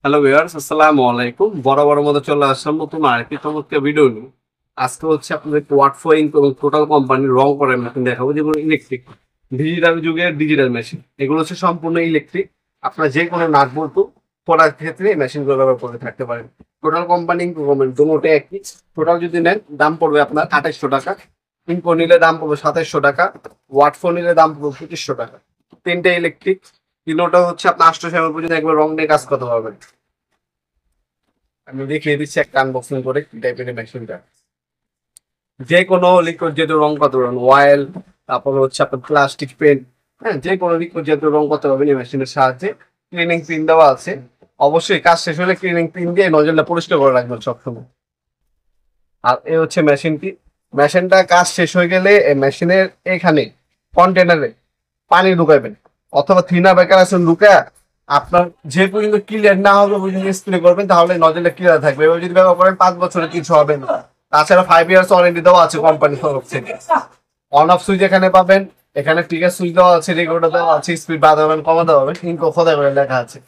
Hello viewers, আসসালামু আলাইকুম। বরাবরের মতো চলে আসলাম নতুন আরেকটি চমৎকার ভিডিও নিয়ে। আজকে হচ্ছে আপনাদের ওয়াট ফোয়িং এবং টোটাল কোম্পানির রং করার মেশিন দেখাবো, যেগুলো ইলেকট্রিক ডিজিটাল যুগের ডিজিটাল মেশিন। এগুলো হচ্ছে সম্পূর্ণ ইলেকট্রিক। আপনারা যে কোনো নাট বল্টু পড়ার ক্ষেত্রে এই মেশিনগুলো ব্যবহার করে থাকতে পারেন। টোটাল কোম্পানি গভর্নমেন্ট দুটোটাই একই। টোটাল যদি নেন দাম পড়বে আপনার 2800 টাকা। ইনকো নিলে দাম পড়বে 2700 টাকা। ওয়াট ফোর নিলে দাম পড়বে 2500 টাকা। তিনটে ইলেকট্রিক, তিনোটা হচ্ছে আপনার 800 পর্যন্ত একবার রং দিয়ে কাজ করতে পারবেন। আমি দেখিয়ে দিচ্ছি একটা আনবক্সিং করে কি টাইপের মেশিনটা। যে কোনো লিকুইড জাতীয় রং করতে পারবেন, অয়েল, তারপর হচ্ছে আপনার প্লাস্টিক পেন্ট, হ্যাঁ, যে কোনো লিকুইড জাতীয় রং করতে পারবেন এই মেশিনের সাহায্যে। ক্লিনিং পিন দেওয়া আছে। অবশ্যই কাজ শেষ হলে ক্লিনিং পিন দিয়ে নজলটা পরিষ্কার করে রাখবেন সবসময়। আর এই হচ্ছে মেশিনটি। মেশিনটা কাজ শেষ হয়ে গেলে এই মেশিনের এখানে কন্টেনারে পানি ঢুকাইবেন, অথবা থিনা বেকার আছেন ঢুকা আপনার যে পর্যন্ত ক্লিয়ার না হবে পর্যন্ত স্প্রে করবেন, তাহলে নজলটা ক্লিয়ার থাকবে। এবার যদি ব্যবহার করেন 5 বছরে কিছু হবে না। তাছাড়া 5 ইয়ার্স ওয়ারেন্টি দেওয়া আছে কোম্পানির তরফ থেকে। অন অফ সুইচ এখানে পাবেন, এখানে ট্রিগার সুইচ দেওয়া আছে, রেগুলেটর দেওয়া আছে, স্পিড বাড়াবেন কমাতে পারবেন, ইনকো খোদা করে লেখা আছে।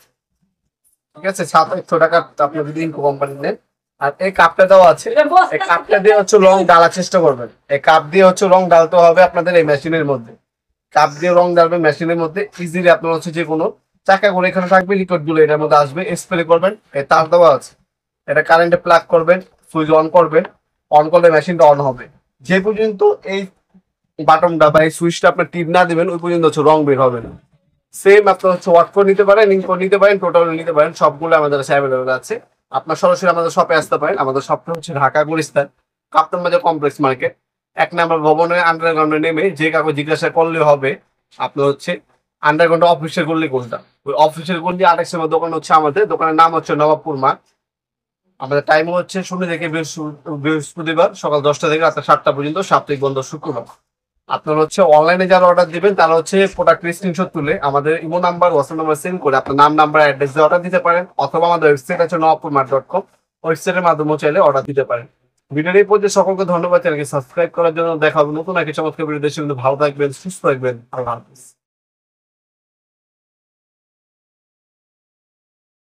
ঠিক আছে, 700 টাকা আপনি যদি ইনকো কোম্পানি নেন। আর এই কাপটা দেওয়া আছে, এই কাপটা দিয়ে হচ্ছে রং ডালার চেষ্টা করবেন। এই কাপ দিয়ে হচ্ছে রং ডালতে হবে আপনাদের এই মেশিনের মধ্যে। কাপ দিয়ে রং ডালবেন মেশিনের মধ্যে, ইজিলি আপনার হচ্ছে যে কোনো চাকা করে এখানে থাকবে, লিকুইড গুলো এটার মধ্যে আসবে, স্প্রে করবেন। এই তার দেওয়া আছে, এটা কারেন্টে প্লাগ করবেন, সুইচ অন করবেন, অন করলে মেশিনটা অন হবে। যে পর্যন্ত এই বাটনটা বা এই সুইচটা আপনার টিপ না দিবেন ওই পর্যন্ত হচ্ছে রং বের হবে না। সেম আপনার হচ্ছে ওয়াট ফোর নিতে পারেন, ইনকো নিতে পারেন, টোটাল নিতে পারেন, সবগুলো আমাদের কাছে অ্যাভেলেবল আছে। আপনার সরাসরি আমাদের শপে আসতে পারেন। আমাদের শপটা হচ্ছে ঢাকা গুলিস্তান কাপ্তান বাজার কমপ্লেক্স মার্কেট, 1 নম্বর ভবনের আন্ডারগ্রাউন্ডে নেমে যে কাউকে জিজ্ঞাসা করলে হবে আপনার হচ্ছে আন্ডারগ্রাউন্ড অফিসের গল্লি কোনটা। ওই অফিসের গল্লি আরেকশ দোকান হচ্ছে আমাদের। দোকানের নাম হচ্ছে নবাবপুর মাঠ। আমাদের টাইম হচ্ছে শনি থেকে বৃহস্পতিবার সকাল 10টা থেকে রাত 7টা পর্যন্ত, সাপ্তাহিক বন্ধ শুক্রবার। আপনার হচ্ছে অনলাইনে যারা অর্ডার দিবেন তারা হচ্ছে প্রোডাক্ট স্ক্রিনশট তুলে আমাদের imo number, WhatsApp number send করে আপনার নাম, নাম্বার, অ্যাড্রেস দিয়ে অর্ডার দিতে পারেন, অথবা আমাদের ওয়েবসাইট আছে নবাবপুরমার্ট.com, ওয়েবসাইটের মাধ্যমে চাইলে অর্ডার দিতে পারেন। ভিডিওর এই পর্যন্ত সকলকে ধন্যবাদ। চ্যানেলকে সাবস্ক্রাইব করার জন্য। দেখা হবে নতুন একটা চমৎকার ভিডিও। দেশে ভালো থাকবেন, সুস্থ থাকবেন। আল্লাহ হাফিজ।